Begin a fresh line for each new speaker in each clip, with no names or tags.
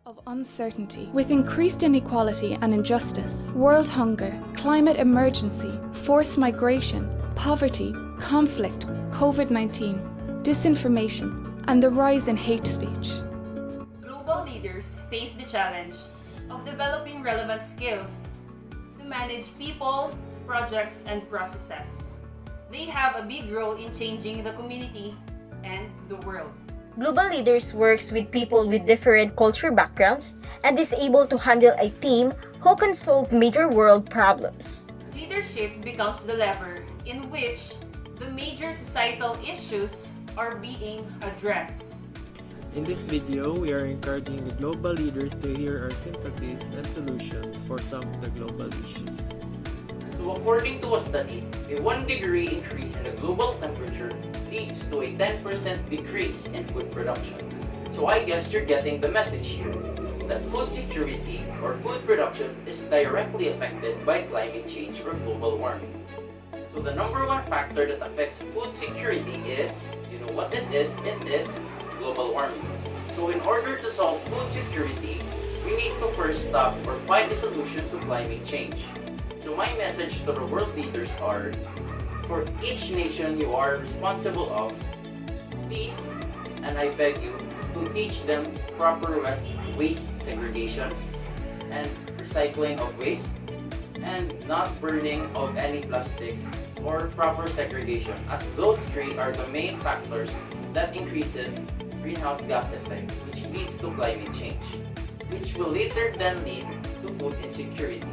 of uncertainty, with increased inequality and injustice, world hunger, climate emergency, forced migration, poverty, conflict, COVID-19, disinformation, and the rise in hate speech.
Global leaders face the challenge of developing relevant skills to manage people, projects, and processes. They have a big role in changing the community and the world.
Global Leaders works with people with different culture backgrounds and is able to handle a team who can solve major world problems.
Leadership becomes the lever in which the major societal issues are being addressed.
In this video, we are encouraging the global leaders to hear our sympathies and solutions for some of the global issues.
So according to a study, a 1 degree increase in the global temperature leads to a 10% decrease in food production. So I guess you're getting the message here, that food security or food production is directly affected by climate change or global warming. So the number one factor that affects food security is, you know what it is global warming. So in order to solve food security, we need to first stop or find a solution to climate change. So my message to the world leaders are, for each nation you are responsible of, please, and I beg you, to teach them proper waste segregation and recycling of waste and not burning of any plastics or proper segregation, as those three are the main factors that increases greenhouse gas effect, which leads to climate change, which will later then lead to food insecurity.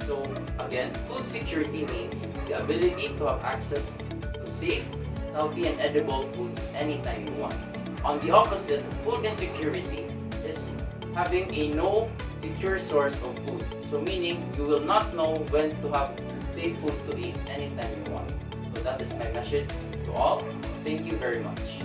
So again, food security means the ability to have access to safe, healthy, and edible foods anytime you want. On the opposite, food insecurity is having a no secure source of food. So meaning you will not know when to have safe food to eat anytime you want. So that is my message to all. Thank you very much.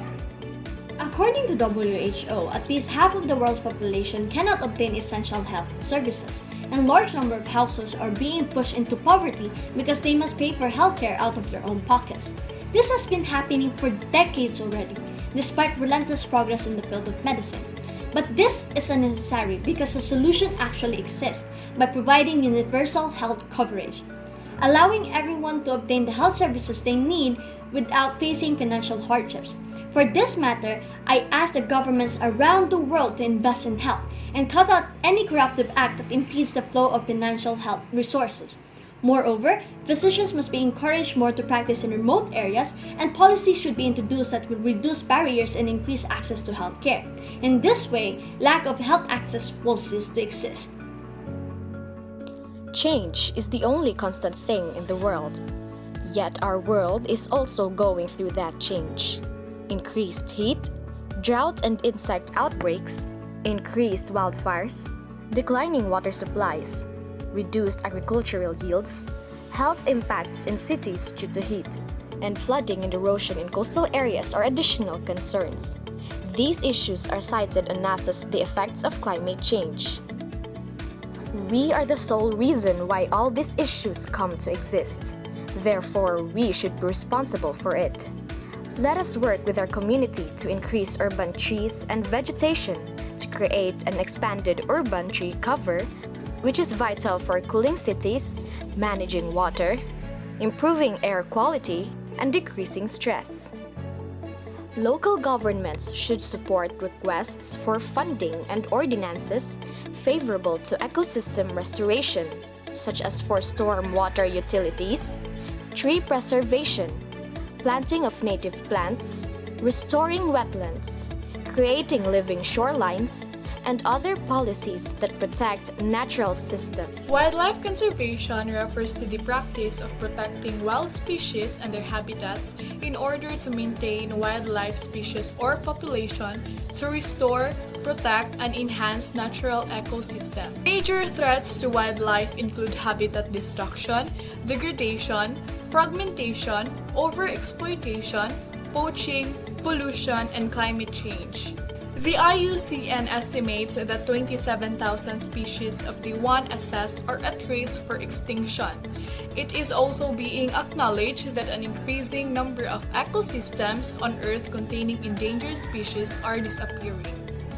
According to WHO, at least half of the world's population cannot obtain essential health services, and large number of households are being pushed into poverty because they must pay for healthcare out of their own pockets. This has been happening for decades already, despite relentless progress in the field of medicine. But this is unnecessary because a solution actually exists by providing universal health coverage, allowing everyone to obtain the health services they need without facing financial hardships. For this matter, I ask the governments around the world to invest in health and cut out any corruptive act that impedes the flow of financial health resources. Moreover, physicians must be encouraged more to practice in remote areas, and policies should be introduced that will reduce barriers and increase access to health care. In this way, lack of health access will cease to exist.
Change is the only constant thing in the world. Yet our world is also going through that change. Increased heat, drought and insect outbreaks, increased wildfires, declining water supplies, reduced agricultural yields, health impacts in cities due to heat, and flooding and erosion in coastal areas are additional concerns. These issues are cited and NASA's the effects of climate change. We are the sole reason why all these issues come to exist. Therefore, we should be responsible for it. Let us work with our community to increase urban trees and vegetation to create an expanded urban tree cover, which is vital for cooling cities, managing water, improving air quality, and decreasing stress. Local governments should support requests for funding and ordinances favorable to ecosystem restoration, such as for storm water utilities, tree preservation, planting of native plants, restoring wetlands, creating living shorelines, and other policies that protect natural systems.
Wildlife conservation refers to the practice of protecting wild species and their habitats in order to maintain wildlife species or population, to restore, protect, and enhance natural ecosystem. Major threats to wildlife include habitat destruction, degradation, fragmentation, overexploitation, poaching, pollution, and climate change. The IUCN estimates that 27,000 species of the one assessed are at risk for extinction. It is also being acknowledged that an increasing number of ecosystems on Earth containing endangered species are disappearing.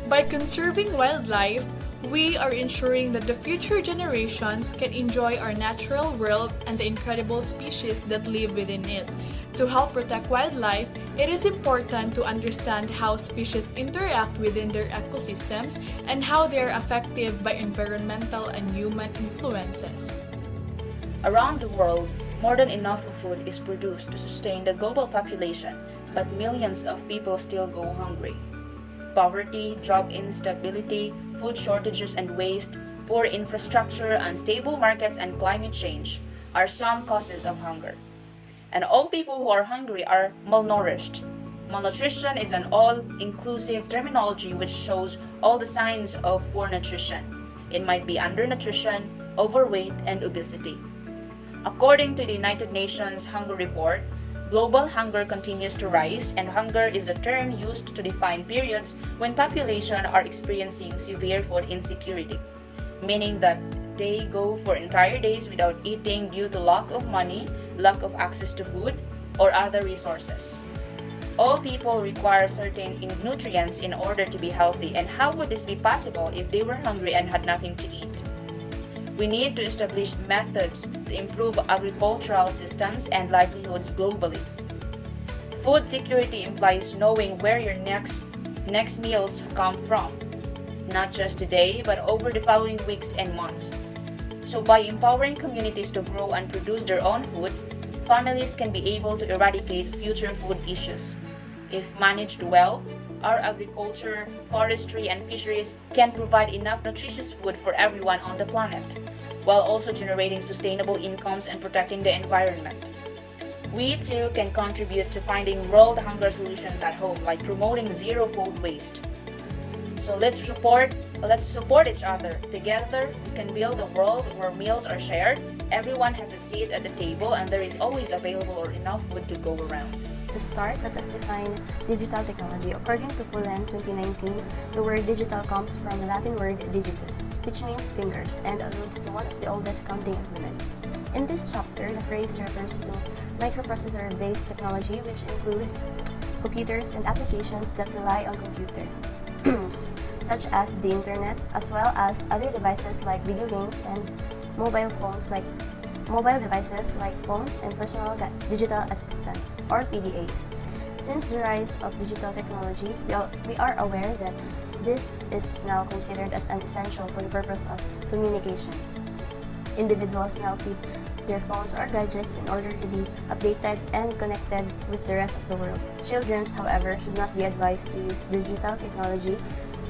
By conserving wildlife, We are ensuring that the future generations can enjoy our natural world and the incredible species that live within it. To help protect wildlife, it is important to understand how species interact within their ecosystems and how they are affected by environmental and human influences.
Around the world, more than enough food is produced to sustain the global population, but millions of people still go hungry. Poverty, job instability, food shortages and waste, poor infrastructure, unstable markets, and climate change are some causes of hunger. And all people who are hungry are malnourished. Malnutrition is an all-inclusive terminology which shows all the signs of poor nutrition. It might be undernutrition, overweight, and obesity. According to the United Nations Hunger Report, global hunger continues to rise, and hunger is the term used to define periods when populations are experiencing severe food insecurity, meaning that they go for entire days without eating due to lack of money, lack of access to food, or other resources. All people require certain nutrients in order to be healthy, and how would this be possible if they were hungry and had nothing to eat? We need to establish methods to improve agricultural systems and livelihoods globally. Food security implies knowing where your next meals come from, not just today, but over the following weeks and months. So by empowering communities to grow and produce their own food, families can be able to eradicate future food issues. If managed well, our agriculture, forestry, and fisheries can provide enough nutritious food for everyone on the planet, while also generating sustainable incomes and protecting the environment. We too can contribute to finding world hunger solutions at home, like promoting zero food waste. So let's support each other. Together, we can build a world where meals are shared, everyone has a seat at the table, and there is always available or enough food to go around.
To start, let us define digital technology. According to Pullen 2019, the word digital comes from the Latin word digitus, which means fingers, and alludes to one of the oldest counting implements. In this chapter, the phrase refers to microprocessor-based technology, which includes computers and applications that rely on computers, such as the internet, as well as other devices like video games and mobile devices like phones and personal digital assistants, or PDAs. Since the rise of digital technology, we are aware that this is now considered as an essential for the purpose of communication. Individuals now keep their phones or gadgets in order to be updated and connected with the rest of the world. Children, however, should not be advised to use digital technology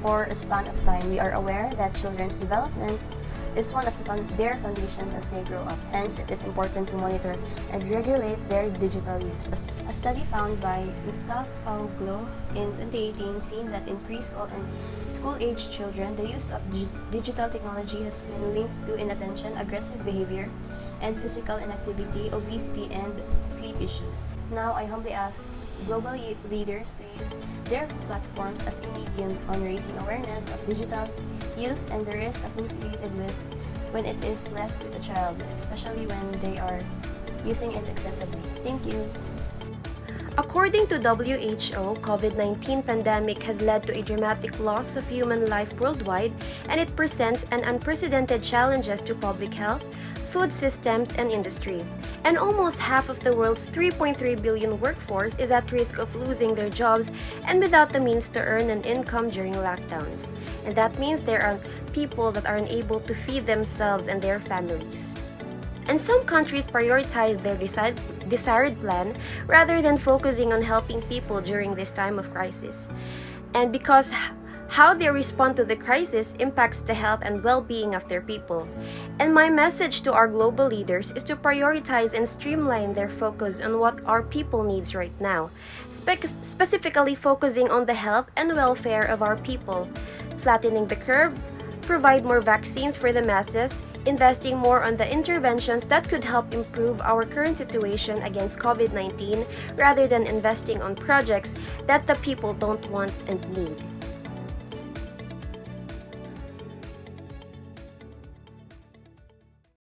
for a span of time. We are aware that children's development is one of their foundations as they grow up. Hence, it is important to monitor and regulate their digital use. A study found by Mr. Fauglo in 2018 seen that in preschool and school-age children, the use of digital technology has been linked to inattention, aggressive behavior, and physical inactivity, obesity, and sleep issues. Now, I humbly ask global leaders to use their platforms as a medium on raising awareness of digital use and the risk associated with when it is left with a child, especially when they are using it excessively. Thank you.
According to WHO, COVID-19 pandemic has led to a dramatic loss of human life worldwide, and it presents an unprecedented challenges to public health, food systems, and industry. And almost half of the world's 3.3 billion workforce is at risk of losing their jobs and without the means to earn an income during lockdowns. And that means there are people that are unable to feed themselves and their families. And some countries prioritize their desired plan rather than focusing on helping people during this time of crisis. And because how they respond to the crisis impacts the health and well-being of their people. And my message to our global leaders is to prioritize and streamline their focus on what our people needs right now, specifically focusing on the health and welfare of our people, flattening the curve, provide more vaccines for the masses, investing more on the interventions that could help improve our current situation against COVID-19 rather than investing on projects that the people don't want and need.